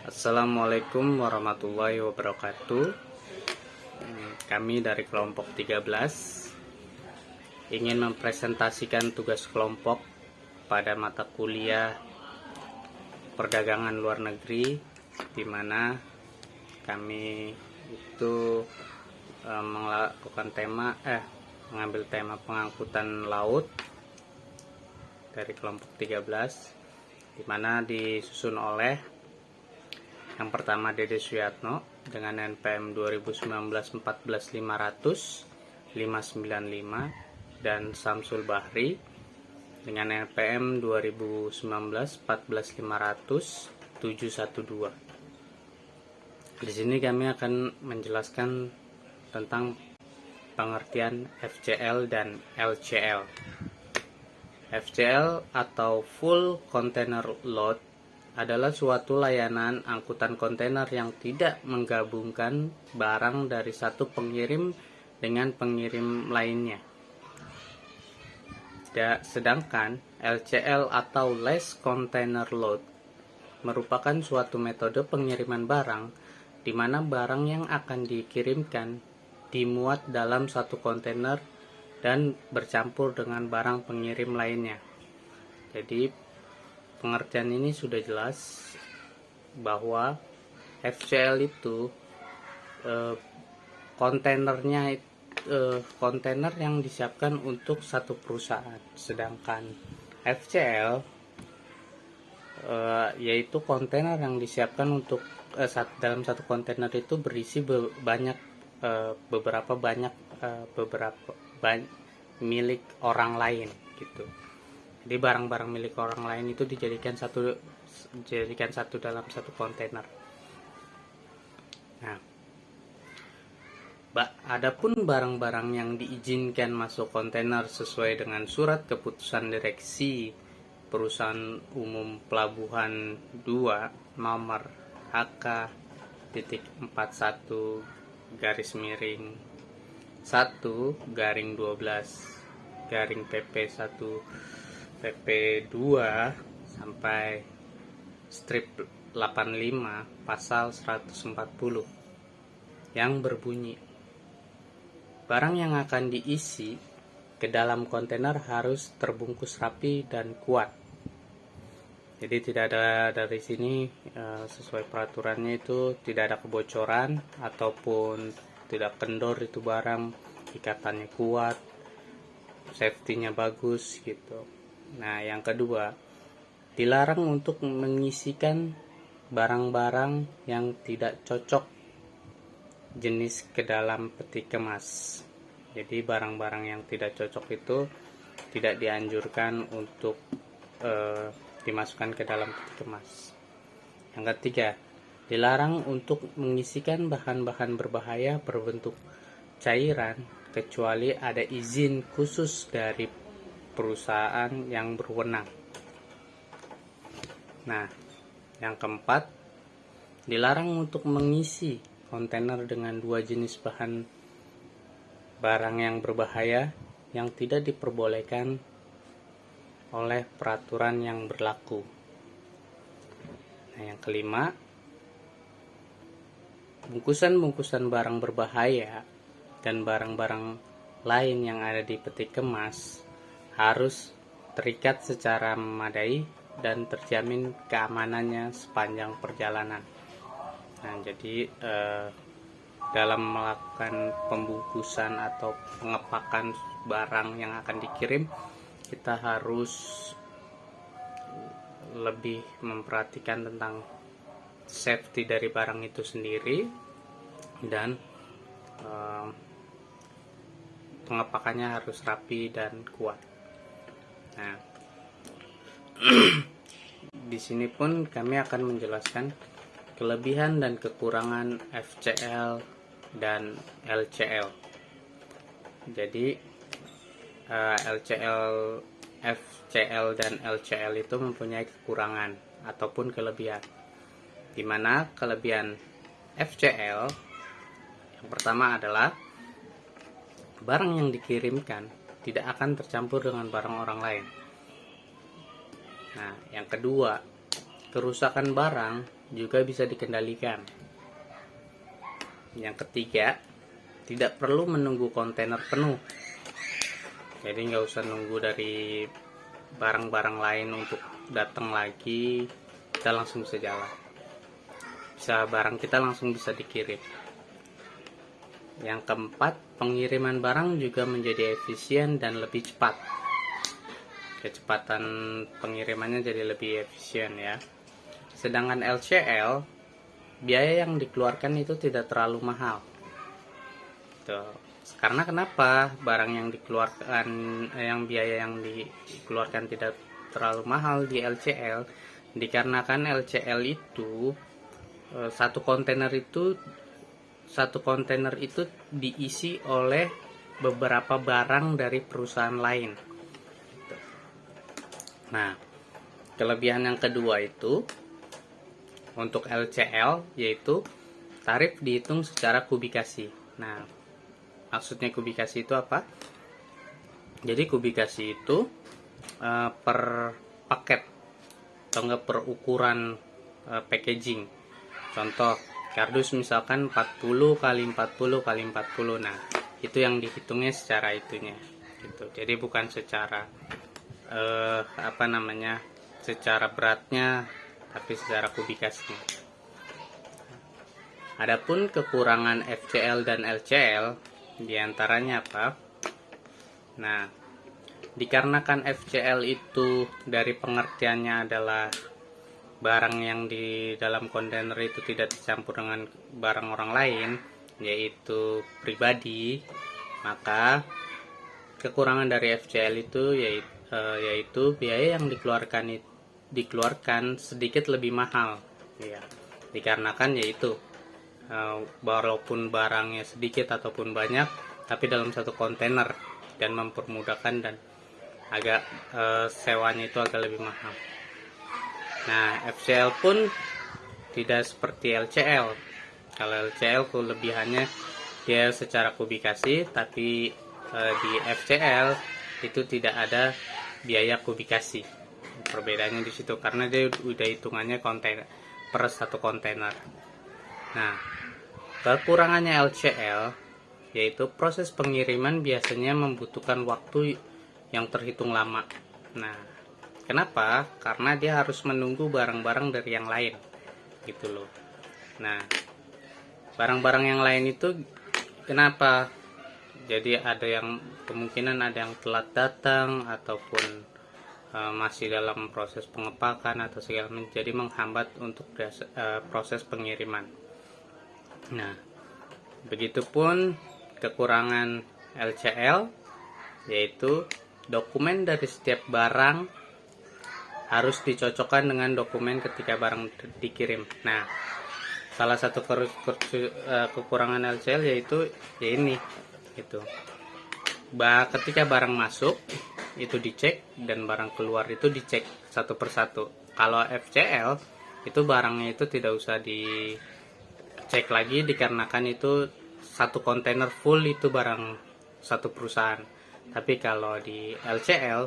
Assalamualaikum warahmatullahi wabarakatuh. Kami dari kelompok 13 ingin mempresentasikan tugas kelompok pada mata kuliah perdagangan luar negeri, di mana kami itu mengambil tema pengangkutan laut dari kelompok 13, di mana disusun oleh yang pertama Dede Suyatno dengan NPM 2019-14-500-595 dan Samsul Bahri dengan NPM 2019-14-500-712. Di sini kami akan menjelaskan tentang pengertian FCL dan LCL. FCL atau Full Container Load adalah suatu layanan angkutan kontainer yang tidak menggabungkan barang dari satu pengirim dengan pengirim lainnya. Sedangkan LCL atau Less Container Load merupakan suatu metode pengiriman barang di mana barang yang akan dikirimkan dimuat dalam satu kontainer dan bercampur dengan barang pengirim lainnya. Jadi pengertian ini sudah jelas bahwa FCL itu kontainer yang disiapkan untuk satu perusahaan, sedangkan FCL yaitu kontainer yang disiapkan untuk dalam satu kontainer itu berisi beberapa milik orang lain gitu. Jadi barang-barang milik orang lain itu dijadikan satu dalam satu kontainer. Nah, adapun barang-barang yang diizinkan masuk kontainer sesuai dengan surat keputusan direksi Perusahaan Umum Pelabuhan 2 nomor HK.14/12/PP1 PP2 sampai strip 85 pasal 140 yang berbunyi, barang yang akan diisi ke dalam kontainer harus terbungkus rapi dan kuat. Jadi tidak ada dari sini sesuai peraturannya itu tidak ada kebocoran ataupun tidak kendor itu barang, ikatannya kuat, safety-nya bagus gitu. Nah, yang kedua, dilarang untuk mengisikan barang-barang yang tidak cocok jenis ke dalam peti kemas. Jadi barang-barang yang tidak cocok itu tidak dianjurkan untuk dimasukkan ke dalam peti kemas. Yang ketiga, dilarang untuk mengisikan bahan-bahan berbahaya berbentuk cairan kecuali ada izin khusus dari perusahaan yang berwenang. Nah, yang keempat, dilarang untuk mengisi kontainer dengan dua jenis bahan barang yang berbahaya yang tidak diperbolehkan oleh peraturan yang berlaku. Nah, yang kelima, bungkusan-bungkusan barang berbahaya dan barang-barang lain yang ada di peti kemas harus terikat secara memadai dan terjamin keamanannya sepanjang perjalanan. Nah, jadi dalam melakukan pembungkusan atau pengepakan barang yang akan dikirim, kita harus lebih memperhatikan tentang safety dari barang itu sendiri dan pengepakannya harus rapi dan kuat. Nah, di sini pun kami akan menjelaskan kelebihan dan kekurangan FCL dan LCL. Jadi FCL dan LCL itu mempunyai kekurangan ataupun kelebihan. Di mana kelebihan FCL yang pertama adalah barang yang dikirimkan tidak akan tercampur dengan barang orang lain. Nah, yang kedua, kerusakan barang juga bisa dikendalikan. Yang ketiga, tidak perlu menunggu kontainer penuh. Jadi nggak usah nunggu dari barang-barang lain untuk datang lagi, kita langsung bisa jalan. Barang kita langsung bisa dikirim. Yang keempat, pengiriman barang juga menjadi efisien dan lebih cepat. Kecepatan pengirimannya jadi lebih efisien ya. Sedangkan LCL, biaya yang dikeluarkan itu tidak terlalu mahal. Tuh. Karena kenapa barang yang dikeluarkan, biaya yang dikeluarkan tidak terlalu mahal di LCL? Dikarenakan LCL itu satu kontainer itu diisi oleh beberapa barang dari perusahaan lain. Nah, kelebihan yang kedua itu untuk LCL yaitu tarif dihitung secara kubikasi. Nah, maksudnya kubikasi itu apa? Jadi kubikasi itu per paket atau enggak per ukuran packaging. Contoh, kardus misalkan 40 kali 40 kali 40. Nah, itu yang dihitungnya secara itunya gitu. Jadi bukan secara secara beratnya, tapi secara kubikasinya. Adapun kekurangan FCL dan LCL diantaranya apa? Nah, dikarenakan FCL itu dari pengertiannya adalah barang yang di dalam kontainer itu tidak dicampur dengan barang orang lain, yaitu pribadi, maka kekurangan dari FCL itu yaitu biaya yang dikeluarkan sedikit lebih mahal ya, dikarenakan yaitu walaupun barangnya sedikit ataupun banyak, tapi dalam satu kontainer dan mempermudahkan, dan agak sewanya itu agak lebih mahal. Nah, FCL pun tidak seperti LCL. Kalau LCL kelebihannya dia secara kubikasi, tapi di FCL itu tidak ada biaya kubikasi. Perbedaannya di situ karena dia udah hitungannya kontainer per satu kontainer. Nah, kekurangannya LCL yaitu proses pengiriman biasanya membutuhkan waktu yang terhitung lama. Nah, kenapa? Karena dia harus menunggu barang-barang dari yang lain, gitu loh. Nah, barang-barang yang lain itu kenapa? Jadi ada yang kemungkinan ada yang telat datang ataupun masih dalam proses pengepakan atau segala macam, jadi menghambat untuk proses pengiriman. Nah, begitupun kekurangan LCL yaitu dokumen dari setiap barang harus dicocokkan dengan dokumen ketika barang dikirim. Nah, salah satu kekurangan LCL yaitu ya ini gitu. Ketika barang masuk itu dicek dan barang keluar itu dicek satu persatu. Kalau FCL itu barangnya itu tidak usah dicek lagi dikarenakan itu satu kontainer full itu barang satu perusahaan. Tapi kalau di LCL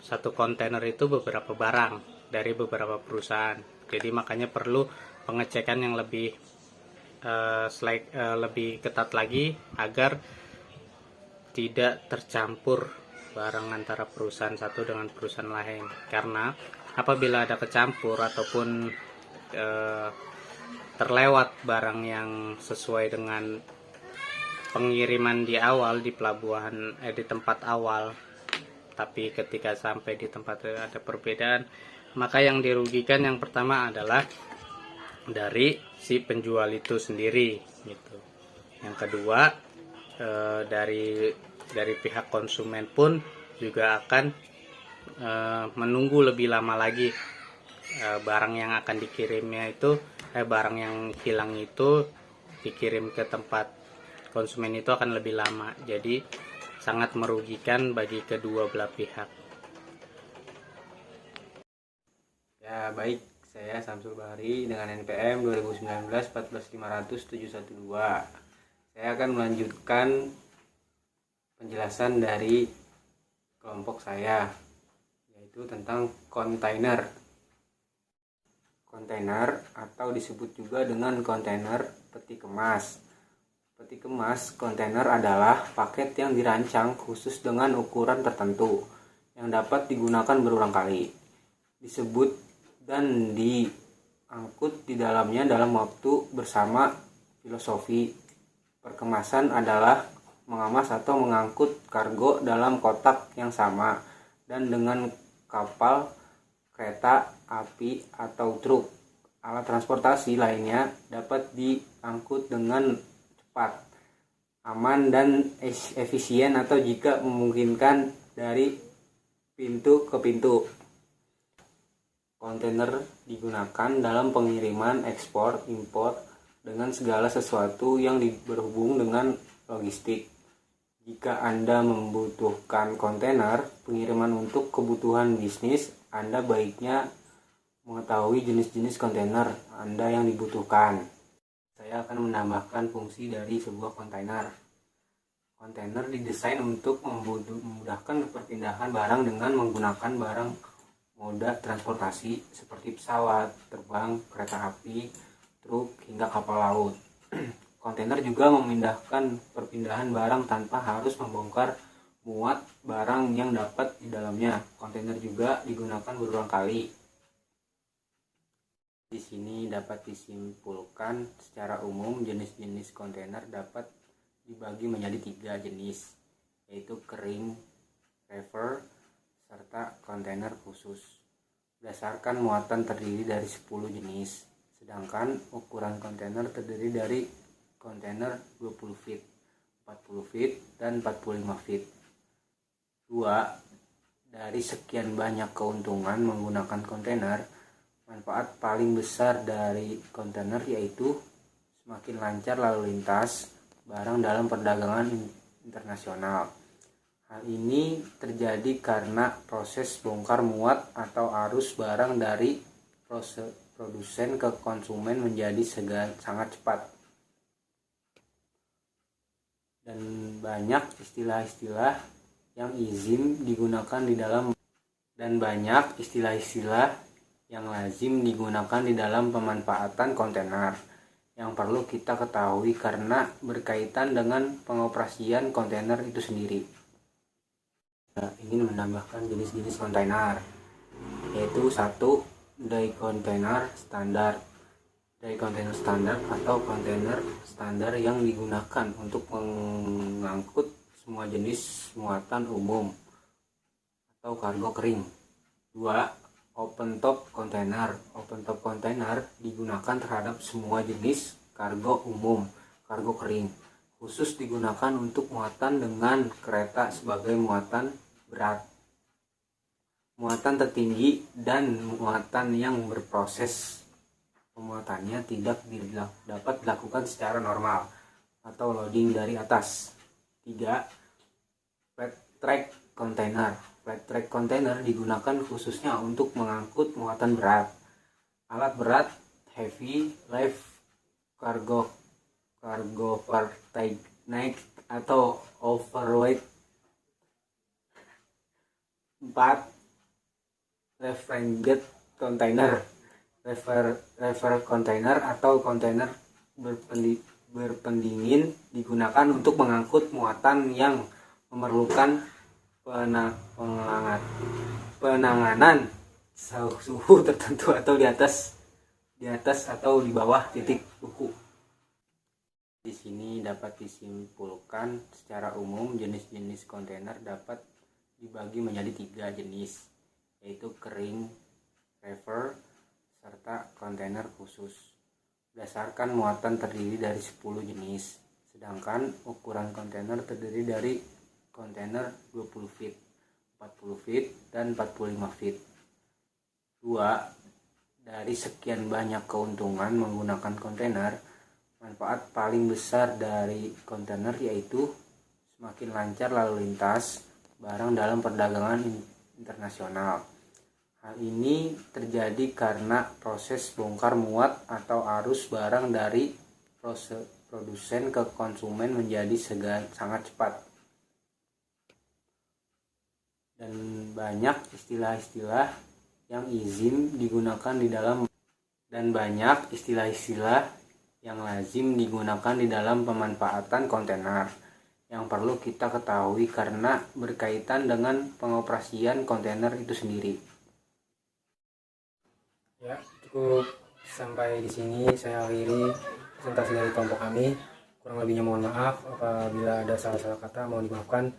satu kontainer itu beberapa barang dari beberapa perusahaan. Jadi makanya perlu pengecekan yang lebih lebih ketat lagi agar tidak tercampur barang antara perusahaan satu dengan perusahaan lain. Karena apabila ada kecampur ataupun terlewat barang yang sesuai dengan pengiriman di awal di pelabuhan di tempat awal, tapi ketika sampai di tempat ada perbedaan, maka yang dirugikan yang pertama adalah dari si penjual itu sendiri gitu. Yang kedua dari pihak konsumen pun juga akan menunggu lebih lama lagi barang yang akan dikirimnya itu barang yang hilang itu dikirim ke tempat konsumen itu akan lebih lama. Jadi sangat merugikan bagi kedua belah pihak. Ya, baik. Saya Samsul Bahri dengan NPM 2019 14500 712. Saya akan melanjutkan penjelasan dari kelompok saya, yaitu tentang kontainer. kontainer atau disebut juga dengan kontainer peti kemas. Peti kemas kontainer adalah paket yang dirancang khusus dengan ukuran tertentu yang dapat digunakan berulang kali, disebut dan diangkut di dalamnya dalam waktu bersama. Filosofi perkemasan adalah mengemas atau mengangkut kargo dalam kotak yang sama dan dengan kapal, kereta api, atau truk. Alat transportasi lainnya dapat diangkut dengan cepat, aman, dan efisien atau jika memungkinkan dari pintu ke pintu. Kontainer digunakan dalam pengiriman, ekspor, impor, dengan segala sesuatu yang berhubung dengan logistik. Jika Anda membutuhkan kontainer pengiriman untuk kebutuhan bisnis, Anda baiknya mengetahui jenis-jenis kontainer Anda yang dibutuhkan. Saya akan menambahkan fungsi dari sebuah kontainer. Kontainer didesain untuk memudahkan perpindahan barang dengan menggunakan barang moda transportasi seperti pesawat terbang, kereta api, truk, hingga kapal laut. Kontainer juga memindahkan perpindahan barang tanpa harus membongkar muat barang yang dapat di dalamnya. Kontainer juga digunakan berulang kali. Di sini dapat disimpulkan secara umum jenis-jenis kontainer dapat dibagi menjadi 3 jenis, yaitu kering, reefer, serta kontainer khusus. Berdasarkan muatan terdiri dari 10 jenis. Sedangkan ukuran kontainer terdiri dari kontainer 20 feet, 40 feet, dan 45 feet. 2. Dari sekian banyak keuntungan menggunakan kontainer, manfaat paling besar dari kontainer yaitu semakin lancar lalu lintas barang dalam perdagangan internasional. Hal ini terjadi karena proses bongkar muat atau arus barang dari produsen ke konsumen menjadi sangat cepat, dan banyak istilah-istilah yang lazim digunakan di dalam pemanfaatan kontainer yang perlu kita ketahui karena berkaitan dengan pengoperasian kontainer itu sendiri. Saya ingin menambahkan jenis-jenis kontainer, yaitu 1. Dry container standar. Dry container standar atau kontainer standar yang digunakan untuk mengangkut semua jenis muatan umum atau kargo kering. 2. Open top container. Open top container digunakan terhadap semua jenis kargo umum, kargo kering, khusus digunakan untuk muatan dengan kereta sebagai muatan berat, muatan tertinggi, dan muatan yang berproses pemuatannya tidak dapat dilakukan secara normal atau loading dari atas. 3. Flat track container. Flat track container digunakan khususnya untuk mengangkut muatan berat. Alat berat, heavy, light cargo overnight atau overweight. 4. Refrigerated container. Reefer container atau kontainer berpendingin digunakan untuk mengangkut muatan yang memerlukan penanganan suhu tertentu atau di atas atau di bawah titik suhu. Di sini dapat disimpulkan secara umum jenis-jenis kontainer dapat dibagi menjadi 3 jenis, yaitu kering, reefer, serta kontainer khusus. Berdasarkan muatan terdiri dari 10 jenis. Sedangkan ukuran kontainer terdiri dari kontainer 20 feet, 40 feet, dan 45 feet. 2. Dari sekian banyak keuntungan menggunakan kontainer, manfaat paling besar dari kontainer yaitu semakin lancar lalu lintas barang dalam perdagangan internasional. Hal ini terjadi karena proses bongkar muat atau arus barang dari produsen ke konsumen menjadi sangat cepat, dan banyak istilah-istilah yang lazim digunakan di dan banyak istilah-istilah yang lazim digunakan di dalam pemanfaatan kontainer yang perlu kita ketahui karena berkaitan dengan pengoperasian kontainer itu sendiri. Ya, cukup sampai di sini saya akhiri presentasi dari kelompok kami. Kurang lebihnya mohon maaf apabila ada salah-salah kata, mohon dimaafkan.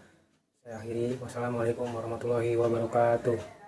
Saya akhiri. Wassalamualaikum warahmatullahi wabarakatuh.